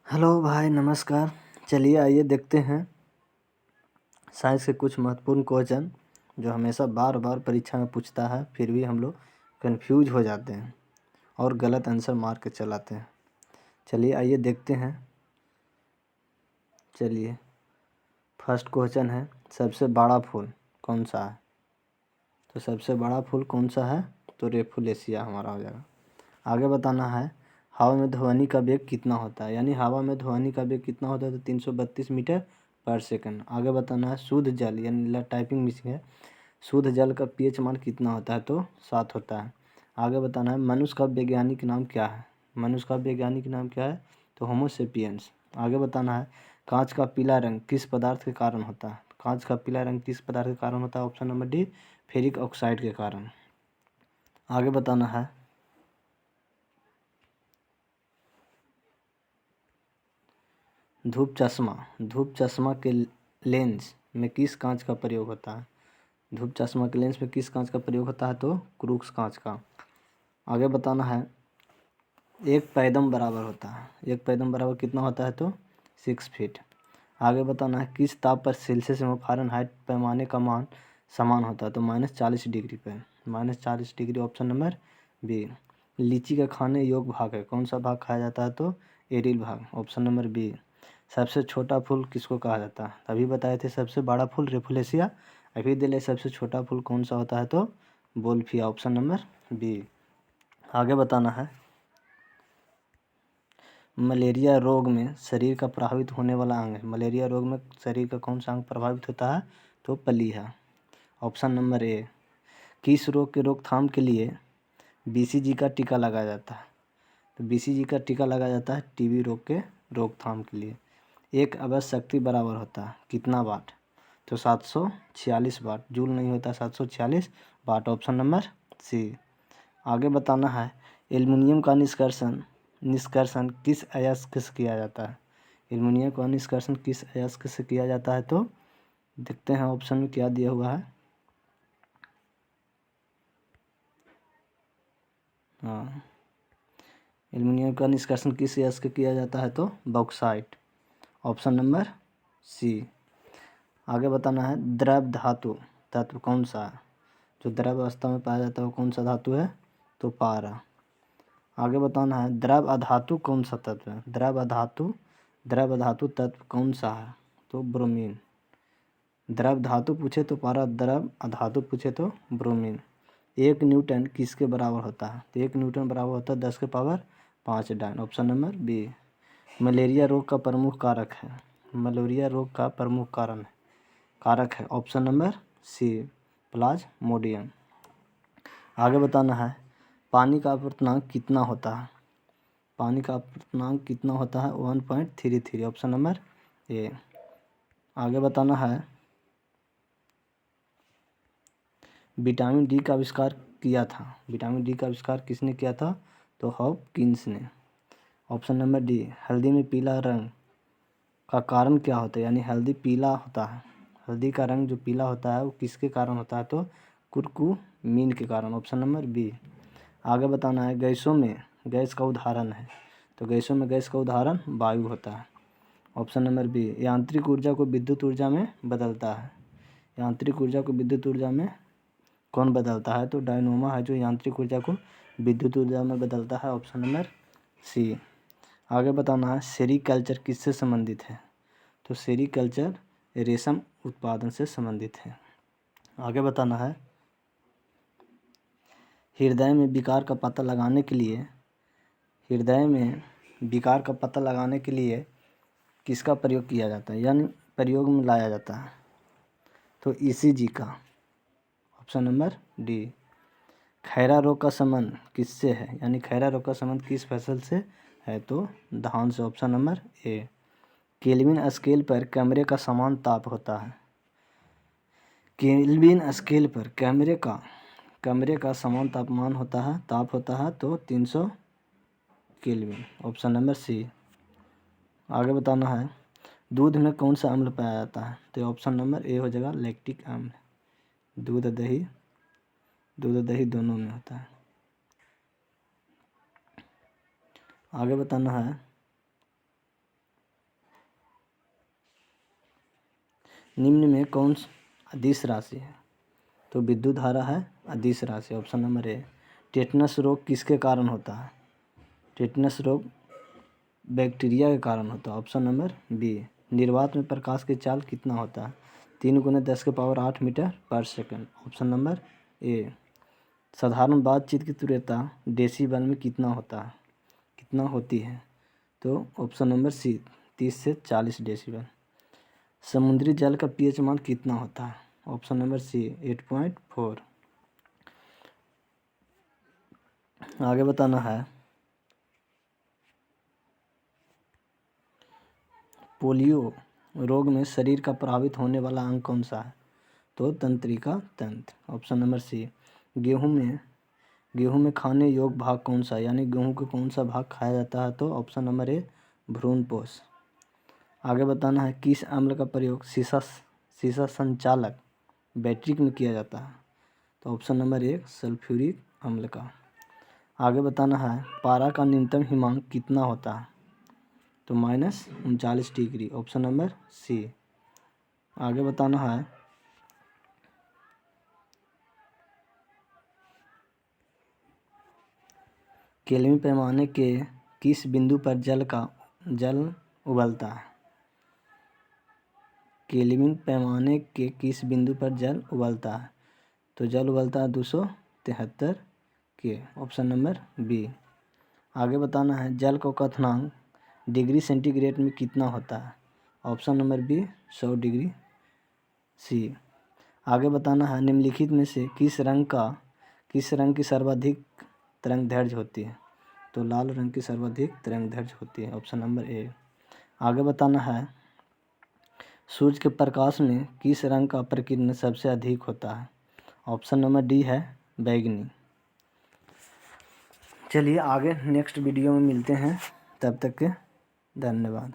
Hello भाई, नमस्कार। चलिए आइए देखते हैं साइंस के कुछ महत्वपूर्ण क्वेश्चन जो हमेशा बार बार परीक्षा में पूछता है, फिर भी हम लोग कंफ्यूज हो जाते हैं और गलत आंसर मार के चलाते हैं। चलिए आइए देखते हैं। चलिए, फर्स्ट क्वेश्चन है, सबसे बड़ा फूल कौन सा है? तो सबसे बड़ा फूल कौन सा है? तो रेफुलेसिया हमारा हो जाएगा। आगे बताना है, हवा में ध्वनि का वेग कितना होता है? यानी हवा में ध्वनि का वेग कितना होता है? तो 332 मीटर पर सेकंड। आगे बताना है, शुद्ध जल यानी टाइपिंग मिसिंग है, शुद्ध जल का पीएच मान कितना होता है? तो 7 होता है। आगे बताना है, मनुष्य का वैज्ञानिक नाम क्या है? मनुष्य का वैज्ञानिक नाम क्या है? तो होमो सेपियंस। आगे बताना है, कांच का पीला रंग किस पदार्थ के कारण होता है? कांच का पीला रंग किस पदार्थ के कारण होता है? Option number D, ferric oxide के कारण। आगे बताना है, धूप चश्मा के लेंस में किस कांच का प्रयोग होता है? धूप चश्मा के लेंस में किस कांच का प्रयोग होता है? तो क्रूक्स कांच का। आगे बताना है, एक पैदम बराबर होता है, एक पैदम बराबर कितना होता है? तो 6 फीट। आगे बताना है, किस ताप पर सेल्सियस एवं फ़ारेनहाइट पैमाने का मान समान होता है? तो -40 डिग्री पर, -40 डिग्री। Option number B. लीची का खाने योग्य भाग है, कौन सा भाग खाया जाता है? तो एरिल भाग। Option number B. सबसे छोटा फूल किसको कहा जाता है? अभी बताए थे सबसे बड़ा फूल रेफुलेसिया, अभी दिले सबसे छोटा फूल कौन सा होता है? तो बोल्फिया। Option number B. आगे बताना है, मलेरिया रोग में शरीर का प्रभावित होने वाला अंग है, मलेरिया रोग में शरीर का कौन सा अंग प्रभावित होता है? तो प्लीहा। Option number A. किस रोग के रोकथाम के लिए बीसीजी का टीका लगाया जाता है? तो बीसीजी का टीका लगाया जाता है टीबी रोग के रोकथाम के लिए। एक अवध शक्ति बराबर होता है कितना वाट? तो 746 वाट। जूल नहीं होता, 746 वाट। Option number C. आगे बताना है, एल्युमिनियम का निष्कर्षण किस अयस्क से किया जाता है? एल्युमिनियम का निष्कर्षण किस अयस्क से किया जाता है? तो देखते हैं ऑप्शन में क्या दिया हुआ है। हाँ, एल्युमिनियम का निष्कर्षण किस अयस्क से किया जाता है? तो बॉक्साइट। Option number C. आगे बताना है, द्रव धातु तत्व कौन सा है? जो द्रव अवस्था में पाया जाता है वो कौन सा धातु है? तो पारा। आगे बताना है, द्रव अधातु कौन सा तत्व है? द्रव अधातु तत्व कौन सा है? तो ब्रोमीन। द्रव धातु पूछे तो पारा, द्रव अधातु पूछे तो ब्रोमीन। 1 न्यूटन किसके बराबर होता है? तो 1 न्यूटन बराबर होता है 10⁵ डायन। Option number B. मलेरिया रोग का प्रमुख कारक है, मलेरिया रोग का प्रमुख कारक है ऑप्शन नंबर सी, प्लाज्मोडियम। आगे बताना है, पानी का अपूर्णांक कितना होता है? पानी का अपूर्णांक कितना होता है? 1.33। Option number A. आगे बताना है, विटामिन डी का आविष्कार किया था, विटामिन डी का आविष्कार किसने किया था? तो हॉपकिंस ने। Option number D. हल्दी में पीला रंग का कारण क्या होता है? यानी हल्दी पीला होता है, हल्दी का रंग जो पीला होता है वो किसके कारण होता है? तो कुरकुमीन के कारण। Option number B. आगे बताना है, गैसों में गैस का उदाहरण है, तो गैसों में गैस का उदाहरण वायु होता है। Option number B. यांत्रिक ऊर्जा को विद्युत ऊर्जा में बदलता है, यांत्रिक ऊर्जा को विद्युत ऊर्जा में कौन बदलता है? तो डायनोमा है जो यांत्रिक ऊर्जा को विद्युत ऊर्जा में बदलता है। Option number C. आगे बताना है, सेरीकल्चर किससे संबंधित है? तो सेरीकल्चर रेशम उत्पादन से संबंधित है। आगे बताना है, हृदय में विकार का पता लगाने के लिए, हृदय में विकार का पता लगाने के लिए किसका प्रयोग किया जाता है, यानी प्रयोग में लाया जाता है? तो ईसीजी का। Option number D. खैरा रोग का संबंध किससे है, यानी खैरा रोग का संबंध किस फसल से है? तो धान से। Option number A. Kelvin scale पर कैमरे का समान ताप होता है, केल्विन स्केल पर कमरे का समान तापमान होता है, ताप होता है तो 300 केल्विन। Option number C. आगे बताना है, दूध में कौन सा अम्ल पाया जाता है? तो ऑप्शन नंबर ए हो जाएगा, लैक्टिक अम्ल। दूध दही दोनों में होता है। आगे बताना है, निम्न में कौन अदिश राशि है? तो विद्युत धारा है अदिश राशि, ऑप्शन नंबर ए। टेटनस रोग किसके कारण होता है? टेटनस रोग बैक्टीरिया के कारण होता है, ऑप्शन नंबर बी। निर्वात में प्रकाश की चाल कितना होता है? 3 × 10⁸ मीटर पर सेकंड, ऑप्शन नंबर ए। साधारण बातचीत की तीव्रता डेसीबल में कितना होती है? तो ऑप्शन नंबर सी 30 से 40 डेसीबल। समुद्री जल का पीएच मान कितना होता है? Option number C 8.4। आगे बताना है पोलियो रोग में शरीर का प्रभावित होने वाला अंग कौन सा है? तो तंत्रिका तंत्र, ऑप्शन नंबर सी। गेहूं में खाने योग्य भाग कौन सा है, यानी गेहूं के कौन सा भाग खाया जाता है? तो ऑप्शन नंबर ए भ्रूणपोष। आगे बताना है किस अम्ल का प्रयोग शीशा संचालक बैटरी में किया जाता है? तो ऑप्शन नंबर ए सल्फ्यूरिक अम्ल का। आगे बताना है पारा का न्यूनतम हिमांक कितना होता है? तो -39 डिग्री, ऑप्शन नंबर सी। आगे बताना है केल्विन पैमाने के किस बिंदु पर जल उबलता है? केल्विन पैमाने के किस बिंदु पर जल उबलता है? तो जल उबलता है 273 के, ऑप्शन नंबर बी। आगे बताना है जल का क्वथनांक डिग्री सेंटीग्रेड में कितना होता है? Option number B 100 degree C. आगे बताना है निम्नलिखित में से किस रंग की सर्वाधिक तरंग दैर्ध्य होती है? तो लाल रंग की सर्वाधिक तरंग दैर्ध्य होती है, ऑप्शन नंबर ए। आगे बताना है सूर्य के प्रकाश में किस रंग का प्रकीर्णन सबसे अधिक होता है? ऑप्शन नंबर डी है बैंगनी। चलिए आगे नेक्स्ट वीडियो में मिलते हैं, तब तक के धन्यवाद।